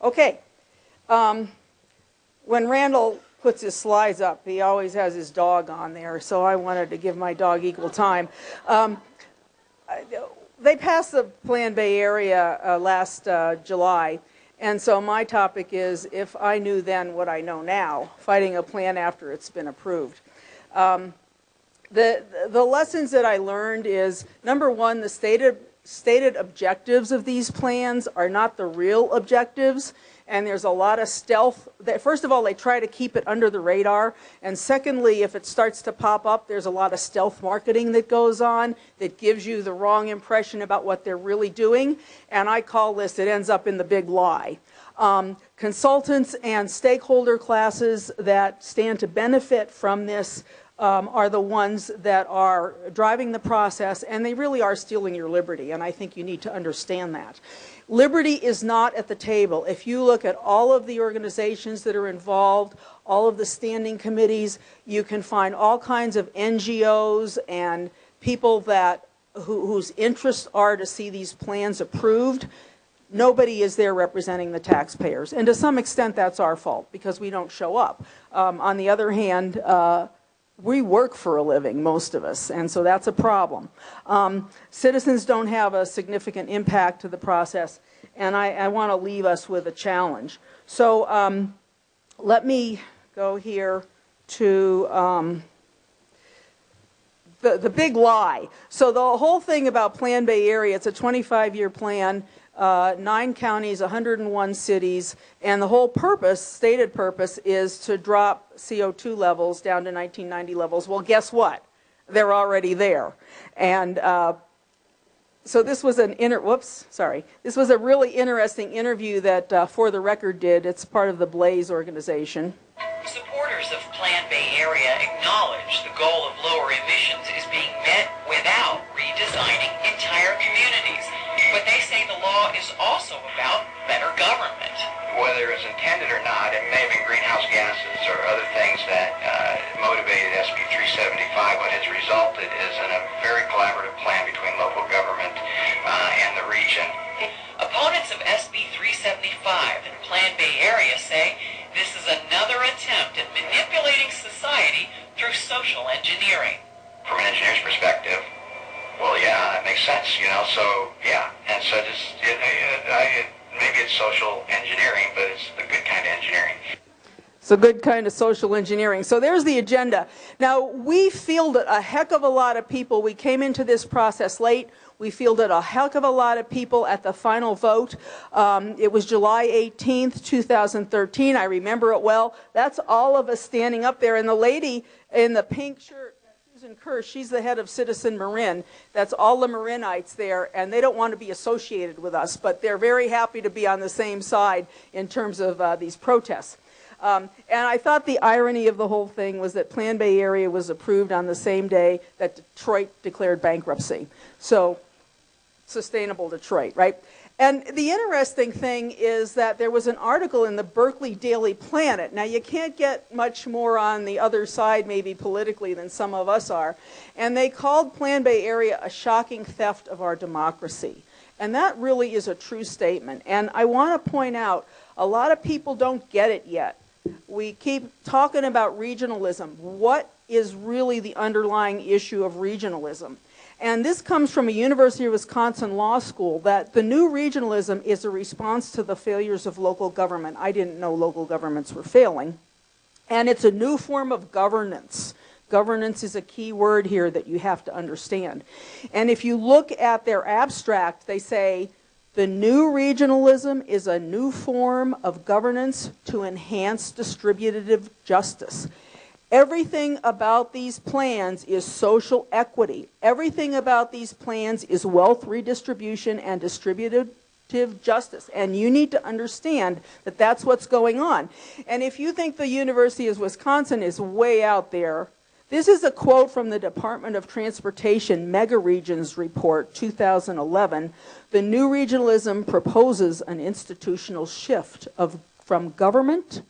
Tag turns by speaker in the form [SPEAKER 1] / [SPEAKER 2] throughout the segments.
[SPEAKER 1] Okay. When Randall puts his slides up, he always has his dog on there, so I wanted to give my dog equal time. They passed the Plan Bay Area last July, and so my topic is, if I knew then what I know now, fighting a plan after it's been approved. The lessons that I learned is, number one, the stated objectives of these plans are not the real objectives, and there's a lot of stealth. First of all, they try to keep it under the radar, and secondly, if it starts to pop up, there's a lot of stealth marketing that goes on that gives you the wrong impression about what they're really doing, and I call this, it ends up in the big lie. Consultants and stakeholder classes that stand to benefit from this are the ones that are driving the process, and they really are stealing your liberty, and I think you need to understand that. Liberty is not at the table. If you look at all of the organizations that are involved, all of the standing committees, you can find all kinds of NGOs and people that whose interests are to see these plans approved. Nobody is there representing the taxpayers, and to some extent that's our fault because we don't show up. On the other hand, we work for a living, most of us, and so that's a problem. Citizens don't have a significant impact to the process, and I want to leave us with a challenge. So let me go here to the big lie. So the whole thing about Plan Bay Area, it's a 25-year plan, 9 counties, 101 cities, and the whole purpose, stated purpose, is to drop CO2 levels down to 1990 levels. Well, guess what? They're already there. And so this was this was a really interesting interview that For the Record did. It's part of the Blaze organization.
[SPEAKER 2] Supporters of Plan Bay Area acknowledge the goal of lower emissions is being met without redesigning entire communities. But they say the law is also about better government.
[SPEAKER 3] Whether it's intended or not, it may have been greenhouse gases or other things that motivated SB 375. What has resulted is in a very collaborative plan between local government and the region.
[SPEAKER 2] Opponents of SB 375 and Plan Bay Area say this is another attempt at manipulating society through social engineering.
[SPEAKER 3] From an engineer's perspective, well, yeah, that makes sense, you know, so, yeah. And so just, maybe it's social engineering, but it's the good kind of engineering.
[SPEAKER 1] It's a good kind of social engineering. So there's the agenda. Now, we fielded a heck of a lot of people. We came into this process late. We fielded a heck of a lot of people at the final vote. It was July 18th, 2013. I remember it well. That's all of us standing up there. And the lady in the pink shirt, Kirsch, she's the head of Citizen Marin. That's all the Marinites there, and they don't want to be associated with us, but they're very happy to be on the same side in terms of these protests. And I thought the irony of the whole thing was that Plan Bay Area was approved on the same day that Detroit declared bankruptcy. So, sustainable Detroit, right? And the interesting thing is that there was an article in the Berkeley Daily Planet. Now, you can't get much more on the other side, maybe politically, than some of us are. And they called Plan Bay Area a shocking theft of our democracy. And that really is a true statement. And I want to point out, a lot of people don't get it yet. We keep talking about regionalism. What is really the underlying issue of regionalism? And this comes from a University of Wisconsin law school, that the new regionalism is a response to the failures of local government. I didn't know local governments were failing. And it's a new form of governance. Governance is a key word here that you have to understand. And if you look at their abstract, they say, the new regionalism is a new form of governance to enhance distributive justice. Everything about these plans is social equity. Everything about these plans is wealth redistribution and distributive justice. And you need to understand that that's what's going on. And if you think the University of Wisconsin is way out there, this is a quote from the Department of Transportation Mega Regions Report 2011. The new regionalism proposes an institutional shift from government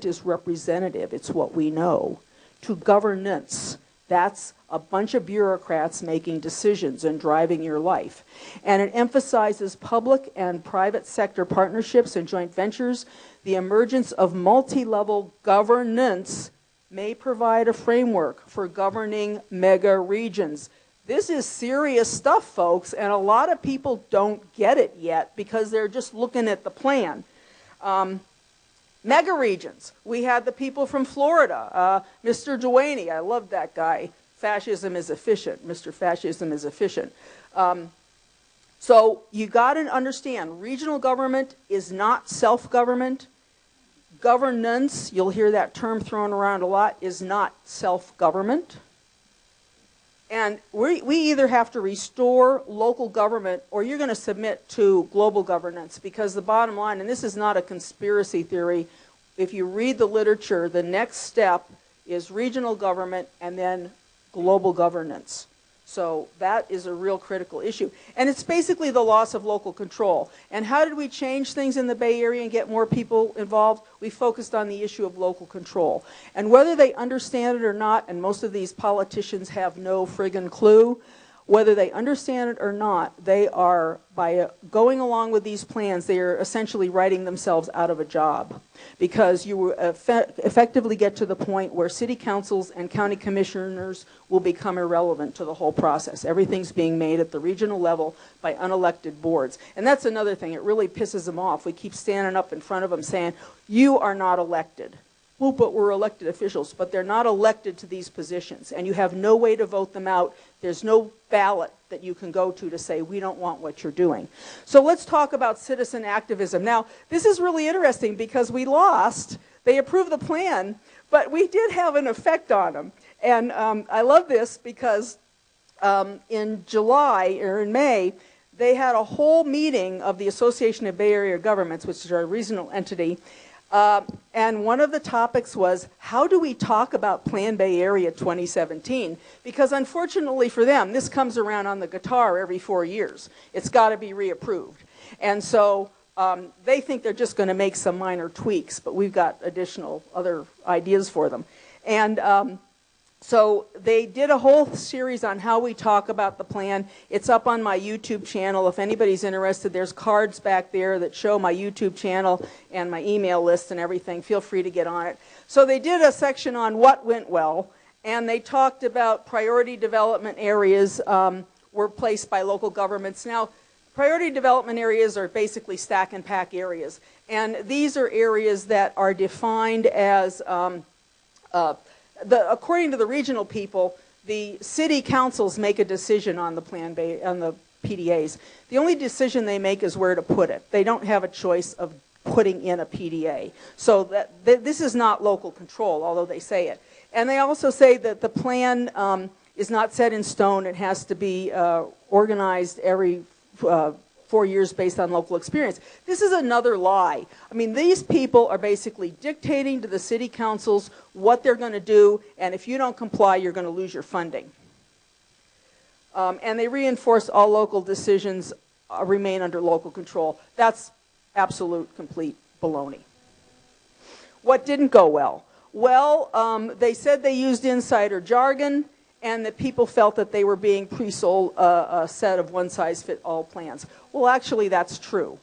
[SPEAKER 1] is representative, it's what we know, to governance. That's a bunch of bureaucrats making decisions and driving your life. And it emphasizes public and private sector partnerships and joint ventures. The emergence of multi-level governance may provide a framework for governing mega regions. This is serious stuff, folks, and a lot of people don't get it yet because they're just looking at the plan. Mega regions. We had the people from Florida. Mr. Duaney, I love that guy. Fascism is efficient. Mr. Fascism is efficient. So you got to understand, regional government is not self-government. Governance, you'll hear that term thrown around a lot, is not self-government. And we either have to restore local government or you're going to submit to global governance, because the bottom line, and this is not a conspiracy theory, if you read the literature, the next step is regional government and then global governance. So that is a real critical issue. And it's basically the loss of local control. And how did we change things in the Bay Area and get more people involved? We focused on the issue of local control. And whether they understand it or not, and most of these politicians have no friggin' clue, whether they understand it or not, they are, by going along with these plans, they are essentially writing themselves out of a job. Because you will effectively get to the point where city councils and county commissioners will become irrelevant to the whole process. Everything's being made at the regional level by unelected boards. And that's another thing, it really pisses them off. We keep standing up in front of them saying, you are not elected. Well, but we're elected officials, but they're not elected to these positions, and you have no way to vote them out. There's no ballot that you can go to say, we don't want what you're doing. So let's talk about citizen activism. Now, this is really interesting because we lost. They approved the plan, but we did have an effect on them. And I love this because in July, or in May, they had a whole meeting of the Association of Bay Area Governments, which is our regional entity. And one of the topics was, how do we talk about Plan Bay Area 2017? Because unfortunately for them, this comes around on the guitar every 4 years. It's got to be reapproved. And so they think they're just going to make some minor tweaks, but we've got additional other ideas for them. And so they did a whole series on how we talk about the plan. It's up on my YouTube channel. If anybody's interested, there's cards back there that show my YouTube channel and my email list and everything. Feel free to get on it. So they did a section on what went well, and they talked about priority development areas were placed by local governments. Now, priority development areas are basically stack and pack areas. And these are areas that are defined as according to the regional people, the city councils make a decision on the on the PDAs. The only decision they make is where to put it. They don't have a choice of putting in a PDA. So this is not local control, although they say it. And they also say that the plan is not set in stone. It has to be organized every 4 years based on local experience. This is another lie. I mean, these people are basically dictating to the city councils what they're going to do, and if you don't comply, you're going to lose your funding. And they reinforce all local decisions remain under local control. That's absolute, complete baloney. What didn't go well? Well, they said they used insider jargon, and that people felt that they were being pre-sold a set of one-size-fit-all plans. Well, actually, that's true.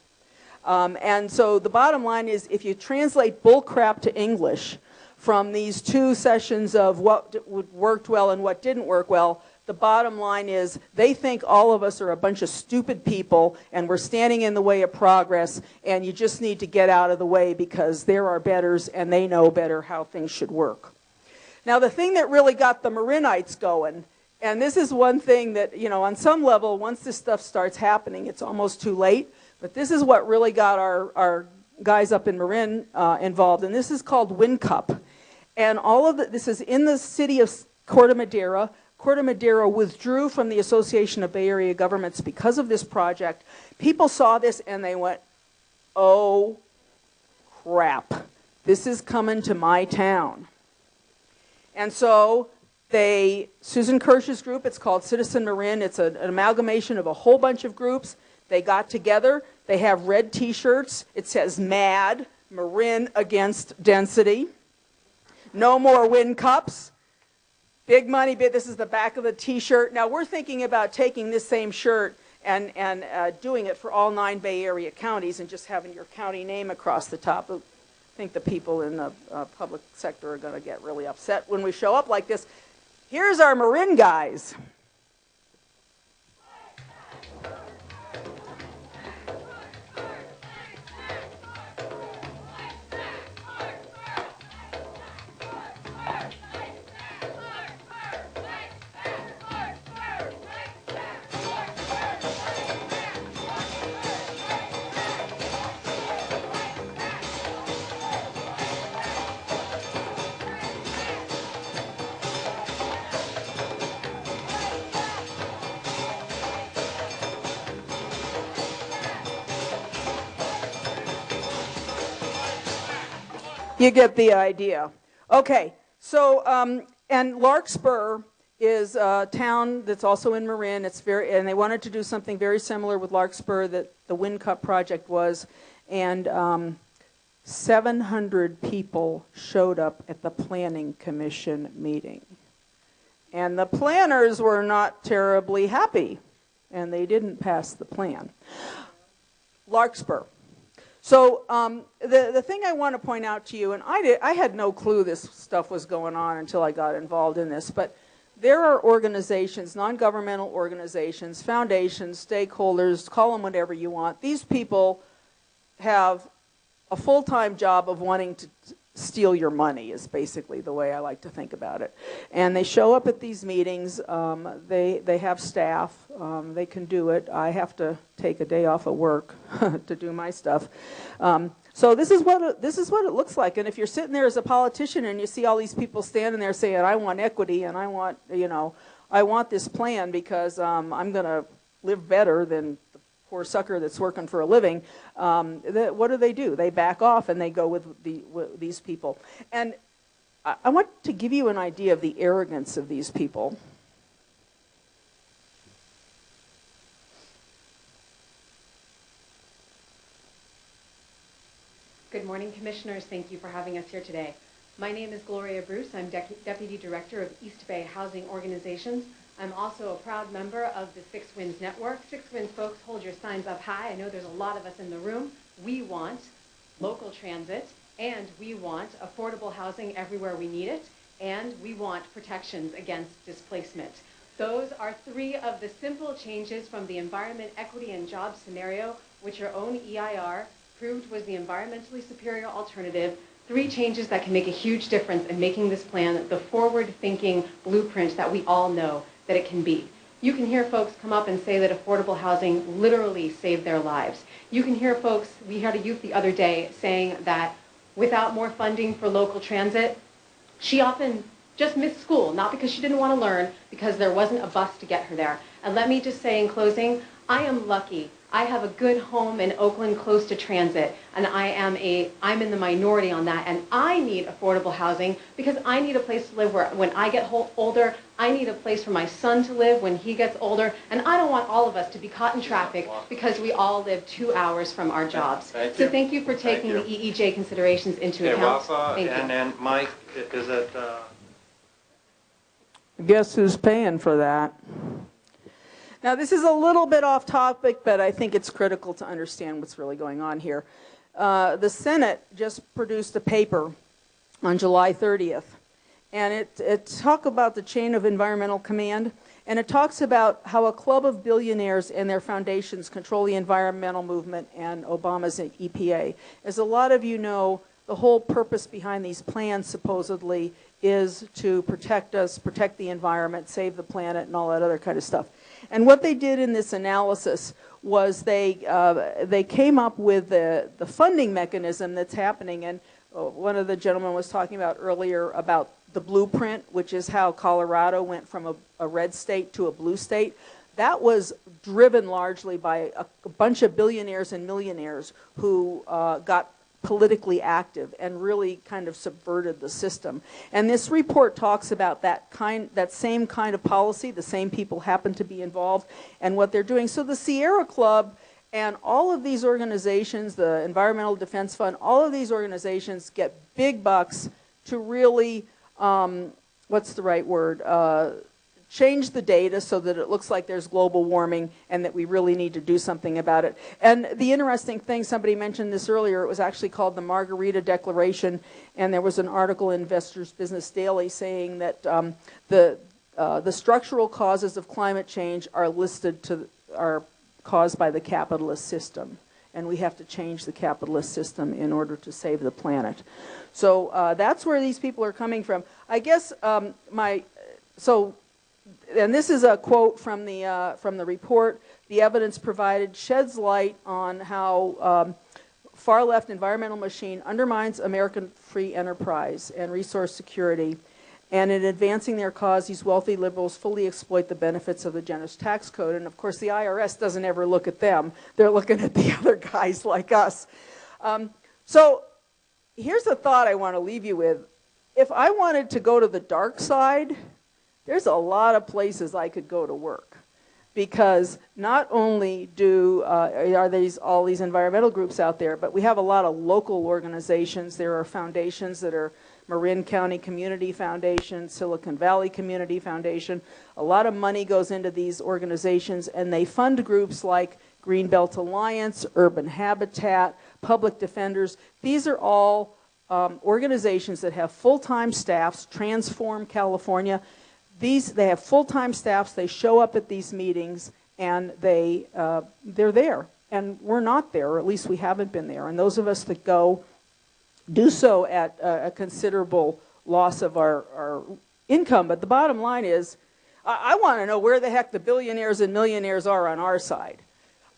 [SPEAKER 1] And so the bottom line is, if you translate bullcrap to English from these two sessions of what worked well and what didn't work well, the bottom line is they think all of us are a bunch of stupid people and we're standing in the way of progress, and you just need to get out of the way because they're our betters and they know better how things should work. Now, the thing that really got the Marinites going, and this is one thing that, you know, on some level, once this stuff starts happening, it's almost too late. But this is what really got our guys up in Marin involved, and this is called WinCup. And all of this is in the city of Corte Madera. Corte Madera withdrew from the Association of Bay Area Governments because of this project. People saw this and they went, oh, crap. This is coming to my town. And so Susan Kirsch's group, it's called Citizen Marin. It's an amalgamation of a whole bunch of groups. They got together. They have red T-shirts. It says MAD, Marin Against Density. No more WinCups. Big money bid. This is the back of the T-shirt. Now we're thinking about taking this same shirt and doing it for all 9 Bay Area counties and just having your county name across the top. I think the people in the public sector are going to get really upset when we show up like this. Here's our Marin guys. You get the idea. Okay, so, and Larkspur is a town that's also in Marin. And they wanted to do something very similar with Larkspur that the Wind Cup project was. And 700 people showed up at the Planning Commission meeting. And the planners were not terribly happy, and they didn't pass the plan. Larkspur. So the thing I want to point out to you, and I had no clue this stuff was going on until I got involved in this, but there are organizations, non-governmental organizations, foundations, stakeholders, call them whatever you want. These people have a full-time job of wanting to steal your money is basically the way I like to think about it. And they show up at these meetings. They have staff. They can do it. I have to take a day off of work to do my stuff. So this is what it looks like. And if you're sitting there as a politician and you see all these people standing there saying, "I want equity and I want this plan because I'm going to live better than the poor sucker that's working for a living," what do? They back off and they go with these people. And I want to give you an idea of the arrogance of these people.
[SPEAKER 4] Good morning, Commissioners. Thank you for having us here today. My name is Gloria Bruce. I'm Deputy Director of East Bay Housing Organizations. I'm also a proud member of the Six Winds Network. Six Winds folks, hold your signs up high. I know there's a lot of us in the room. We want local transit, and we want affordable housing everywhere we need it, and we want protections against displacement. Those are 3 of the simple changes from the Environment, Equity, and Jobs scenario, which your own EIR proved was the environmentally superior alternative. 3 changes that can make a huge difference in making this plan the forward-thinking blueprint that we all know that it can be. You can hear folks come up and say that affordable housing literally saved their lives. You can hear folks, we had a youth the other day saying that without more funding for local transit, she often just missed school, not because she didn't want to learn, because there wasn't a bus to get her there. And let me just say in closing, I am lucky. I have a good home in Oakland close to transit, and I'm in the minority on that, and I need affordable housing because I need a place to live when I get older. I need a place for my son to live when he gets older, and I don't want all of us to be caught in traffic because we all live 2 hours from our jobs. So thank you for taking the EEJ considerations into account. Thank you.
[SPEAKER 5] And Mike, is it...
[SPEAKER 1] Guess who's paying for that? Now, this is a little bit off topic, but I think it's critical to understand what's really going on here. The Senate just produced a paper on July 30th, and it talks about the chain of environmental command, and it talks about how a club of billionaires and their foundations control the environmental movement and Obama's EPA. As a lot of you know, the whole purpose behind these plans, supposedly, is to protect us, protect the environment, save the planet, and all that other kind of stuff. And what they did in this analysis was they came up with the funding mechanism that's happening. And one of the gentlemen was talking about earlier about the blueprint, which is how Colorado went from a red state to a blue state. That was driven largely by a bunch of billionaires and millionaires who got politically active and really kind of subverted the system. And this report talks about that same kind of policy. The same people happen to be involved and what they're doing. So the Sierra Club and all of these organizations, the Environmental Defense Fund, all of these organizations get big bucks to really what's the right word? Change the data so that it looks like there's global warming and that we really need to do something about it. And the interesting thing, somebody mentioned this earlier, it was actually called the Margarita Declaration, and there was an article in Investors Business Daily saying that the structural causes of climate change are caused by the capitalist system, and we have to change the capitalist system in order to save the planet. So that's where these people are coming from. I guess and this is a quote from the report. The evidence provided sheds light on how far-left environmental machine undermines American free enterprise and resource security. And in advancing their cause, these wealthy liberals fully exploit the benefits of the generous tax code. And of course, the IRS doesn't ever look at them. They're looking at the other guys like us. So here's a thought I want to leave you with. If I wanted to go to the dark side, there's a lot of places I could go to work, because not only are all these environmental groups out there, but we have a lot of local organizations. There are foundations that are Marin County Community Foundation, Silicon Valley Community Foundation. A lot of money goes into these organizations, and they fund groups like Greenbelt Alliance, Urban Habitat, Public Defenders. These are all organizations that have full-time staffs. Transform California. They have full-time staffs. They show up at these meetings, and they're there. And we're not there, or at least we haven't been there. And those of us that go do so at a considerable loss of our income. But the bottom line is, I want to know where the heck the billionaires and millionaires are on our side.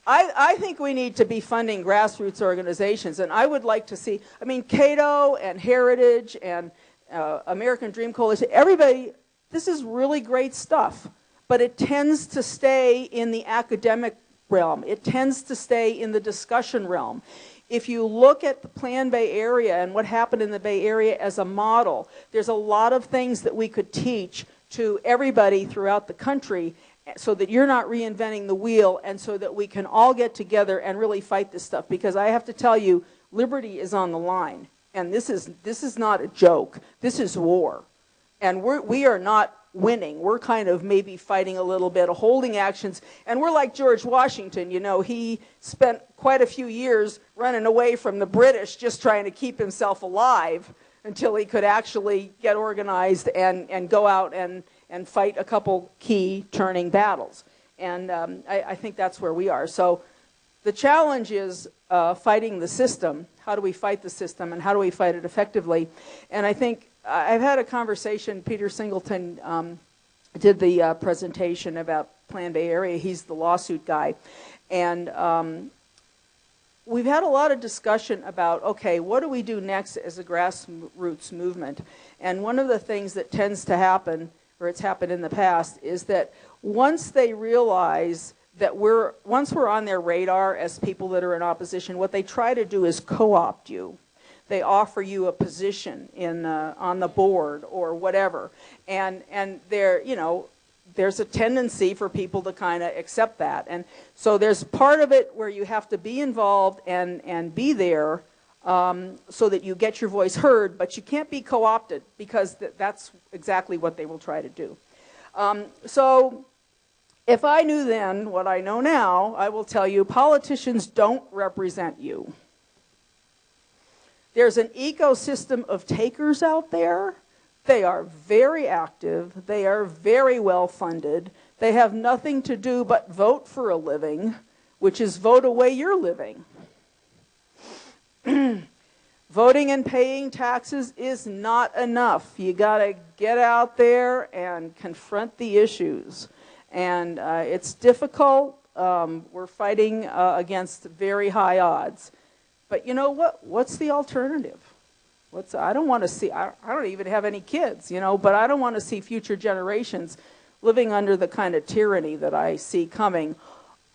[SPEAKER 1] I think we need to be funding grassroots organizations, and I would like to see, I mean, Cato and Heritage and American Dream Coalition, everybody. This is really great stuff, but it tends to stay in the academic realm. It tends to stay in the discussion realm. If you look at the Plan Bay Area and what happened in the Bay Area as a model, there's a lot of things that we could teach to everybody throughout the country so that you're not reinventing the wheel, and so that we can all get together and really fight this stuff. Because I have to tell you, liberty is on the line, and this is not a joke. This is war. And we are not winning. We're kind of maybe fighting a little bit, holding actions. And we're like George Washington. You know, he spent quite a few years running away from the British, just trying to keep himself alive until he could actually get organized and go out and fight a couple key turning battles. And I think that's where we are. So the challenge is fighting the system. How do we fight the system, and how do we fight it effectively? And I think I've had a conversation. Peter Singleton did the presentation about Plan Bay Area. He's the lawsuit guy. And we've had a lot of discussion about, okay, what do we do next as a grassroots movement? And one of the things that tends to happen, or it's happened in the past, is that once they realize that once we're on their radar as people that are in opposition, what they try to do is co-opt you. They offer you a position on the board or whatever, and there's a tendency for people to kind of accept that. And so there's part of it where you have to be involved and be there so that you get your voice heard, but you can't be co-opted, because that's exactly what they will try to do. So if I knew then what I know now, I will tell you, politicians don't represent you. There's an ecosystem of takers out there. They are very active. They are very well funded. They have nothing to do but vote for a living, which is vote away your living. Voting and paying taxes is not enough. You got to get out there and confront the issues. And it's difficult. We're fighting against very high odds. But you know what? What's the alternative? I don't want to see, I don't even have any kids, but I don't want to see future generations living under the kind of tyranny that I see coming,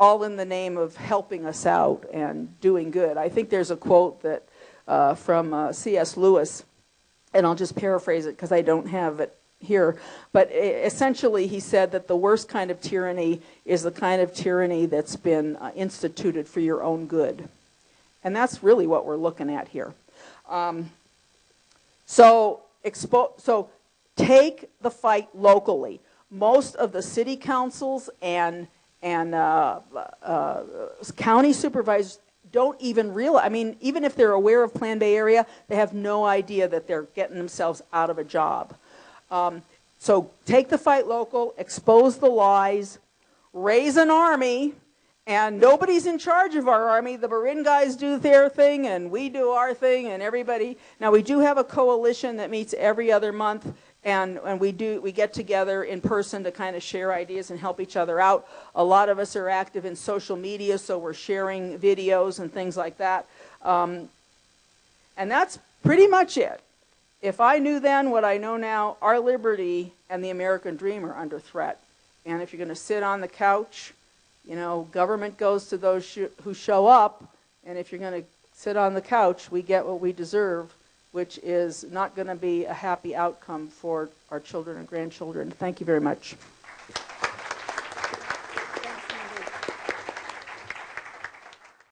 [SPEAKER 1] all in the name of helping us out and doing good. I think there's a quote that from C.S. Lewis, and I'll just paraphrase it because I don't have it here, but essentially he said that the worst kind of tyranny is the kind of tyranny that's been instituted for your own good. And that's really what we're looking at here. So take the fight locally. Most of the city councils and county supervisors don't even realize, I mean, even if they're aware of Plan Bay Area, they have no idea that they're getting themselves out of a job. So take the fight local, expose the lies, raise an army, and nobody's in charge of our army. The Marin guys do their thing, and we do our thing, and everybody. Now, we do have a coalition that meets every other month, and we get together in person to kind of share ideas and help each other out. A lot of us are active in social media, so we're sharing videos and things like that. And that's pretty much it. If I knew then what I know now, our liberty and the American dream are under threat. And if you're going to sit on the couch, you know, government goes to those who show up. And if you're going to sit on the couch, we get what we deserve, which is not going to be a happy outcome for our children and grandchildren. Thank you very much.